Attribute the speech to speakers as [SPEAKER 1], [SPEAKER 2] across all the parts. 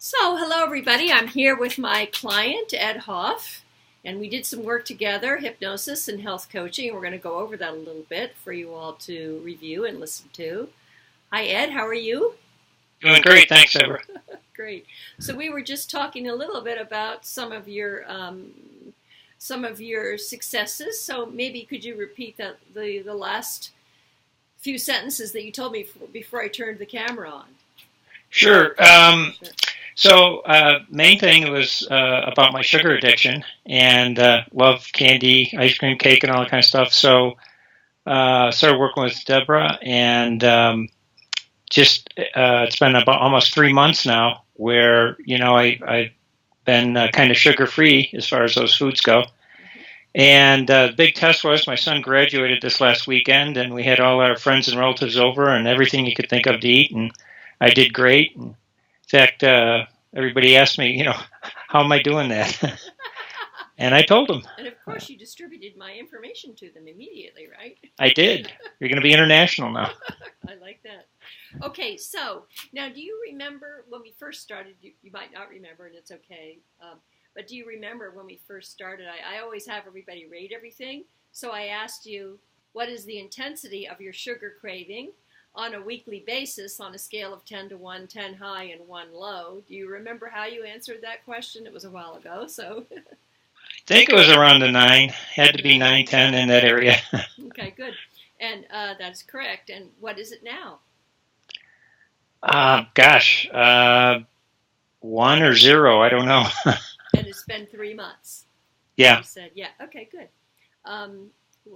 [SPEAKER 1] So, hello everybody. I'm here with my client, Ed Hoff, and we did some work together, hypnosis and health coaching, and we're going to go over that a little bit for you all to review and listen to. Hi, Ed. How are you?
[SPEAKER 2] Doing great. Thanks, Deborah.
[SPEAKER 1] Great. So we were just talking a little bit about some of your successes. So maybe could you repeat the last few sentences that you told me before I turned the camera on?
[SPEAKER 2] Sure. Main thing was about my sugar addiction and love candy, ice cream, cake, and all that kind of stuff. So started working with Deborah, and it's been about almost 3 months now where, I've been kind of sugar-free as far as those foods go. And the big test was my son graduated this last weekend, and we had all our friends and relatives over and everything you could think of to eat, and I did great. And in fact, everybody asked me, how am I doing that? And I told them.
[SPEAKER 1] And of course, you distributed my information to them immediately, right?
[SPEAKER 2] I did. You're going to be international now.
[SPEAKER 1] I like that. Okay, so now do you remember when we first started? You might not remember, and it's okay. But do you remember when we first started? I always have everybody rate everything. So I asked you, what is the intensity of your sugar craving on a weekly basis on a scale of 10 to 1, 10 high and 1 low? Do you remember how you answered that question? It was a while ago, so.
[SPEAKER 2] I think it was around the 9. Had to be 9, 10 in that area.
[SPEAKER 1] Okay, good. And that's correct. And what is it now?
[SPEAKER 2] 1 or 0. I don't know.
[SPEAKER 1] And it's been 3 months.
[SPEAKER 2] Yeah.
[SPEAKER 1] You said, yeah. Okay, good.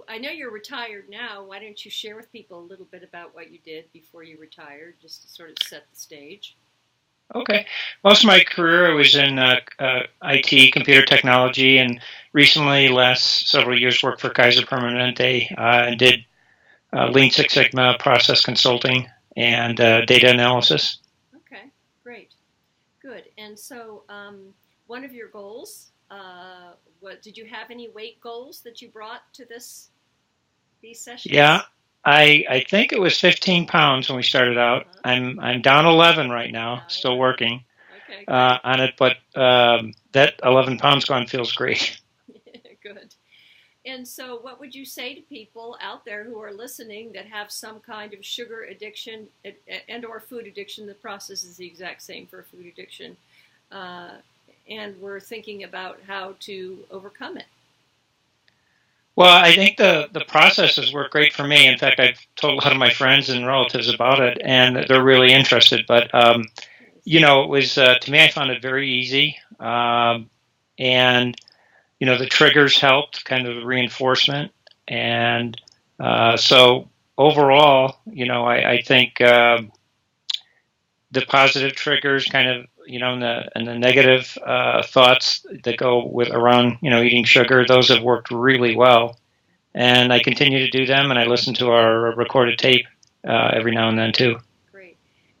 [SPEAKER 1] I know you're retired now. Why don't you share with people a little bit about what you did before you retired, just to sort of set the stage?
[SPEAKER 2] Okay. Most of my career I was in IT, computer technology, and recently, last several years, worked for Kaiser Permanente and did Lean Six Sigma process consulting and data analysis.
[SPEAKER 1] Okay, great. Good. And so one of your goals, did you have any weight goals that you brought to these sessions?
[SPEAKER 2] Yeah. I think it was 15 pounds when we started out. I'm down 11 right now, still working on it, but that 11 pounds gone feels great.
[SPEAKER 1] Good. And so what would you say to people out there who are listening that have some kind of sugar addiction and or food addiction? The process is the exact same for food addiction. And we're thinking about how to overcome it.
[SPEAKER 2] Well, I think the processes work great for me. In fact, I've told a lot of my friends and relatives about it, and they're really interested. But, it was, to me, I found it very easy. And, the triggers helped, kind of the reinforcement. And so overall, I think the positive triggers kind of, and the negative thoughts that go with around, eating sugar, those have worked really well. And I continue to do them, and I listen to our recorded tape every now and then, too.
[SPEAKER 1] Great.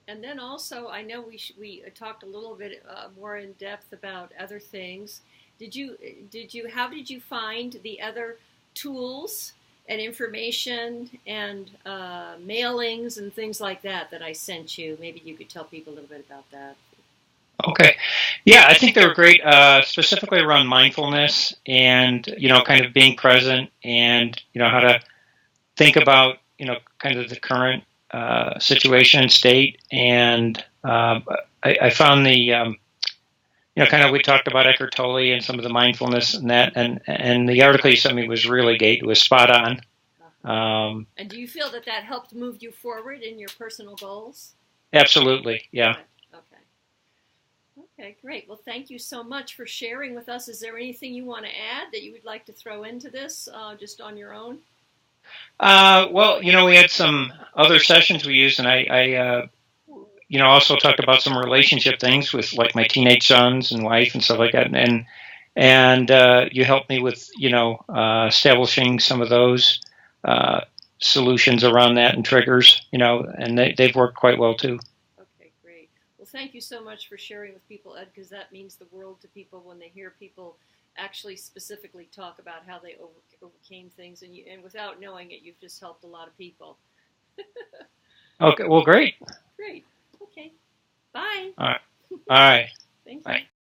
[SPEAKER 1] And then also, I know we talked a little bit more in depth about other things. How did you find the other tools and information and mailings and things like that I sent you? Maybe you could tell people a little bit about that.
[SPEAKER 2] Okay. Yeah, I think they were great, specifically around mindfulness and, kind of being present and, how to think about, kind of the current situation, state. And I found the, kind of we talked about Eckhart Tolle and some of the mindfulness and that. And the article you sent me was really great. It was spot on.
[SPEAKER 1] And do you feel that helped move you forward in your personal goals?
[SPEAKER 2] Absolutely, yeah.
[SPEAKER 1] Okay, great. Well, thank you so much for sharing with us. Is there anything you want to add that you would like to throw into this, just on your own?
[SPEAKER 2] Well, we had some other sessions we used, and I also talked about some relationship things with, like, my teenage sons and wife and stuff like that. And you helped me with, establishing some of those solutions around that and triggers, and they've worked quite well, too.
[SPEAKER 1] Thank you so much for sharing with people, Ed, because that means the world to people when they hear people actually specifically talk about how they overcame things, and without knowing it, you've just helped a lot of people.
[SPEAKER 2] Okay, well, great.
[SPEAKER 1] Great. Okay. Bye.
[SPEAKER 2] All right.
[SPEAKER 1] Thank you.
[SPEAKER 2] Bye.